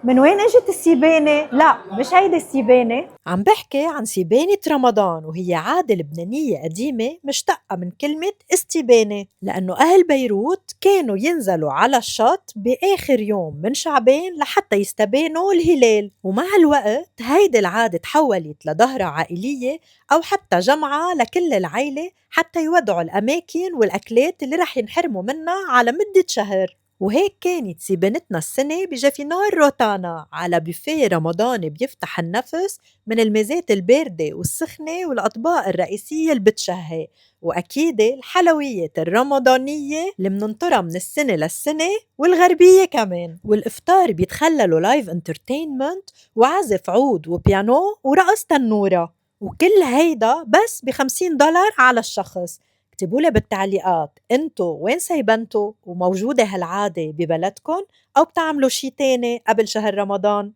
من وين اجت السيبانة؟ لا مش هيدي السيبانة. عم بحكي عن سيبانة رمضان، وهي عادة لبنانية قديمة مشتقة من كلمة استبانة، لأنه أهل بيروت كانوا ينزلوا على الشط بآخر يوم من شعبان لحتى يستبانوا الهلال. ومع الوقت هيدي العادة تحولت لظهرة عائلية أو حتى جمعة لكل العيلة حتى يودعوا الأماكن والأكلات اللي رح ينحرموا منها على مدة شهر. وهيك كانت سيبنتنا السنة بجافينار روتانا على بوفيه رمضاني بيفتح النفس من الميزات الباردة والسخنة والأطباق الرئيسية اللي بتشهي، وأكيد الحلويات الرمضانية اللي مننطرها من السنة للسنة والغربية كمان. والإفطار بيتخللوا لايف انترتينمنت وعزف عود وبيانو ورقص تنورة، وكل هيدا بس ب$50 على الشخص. اكتبوا لي بالتعليقات انتو وين سايبنتو، وموجودة هالعادة ببلدكن أو بتعملوا شي تاني قبل شهر رمضان؟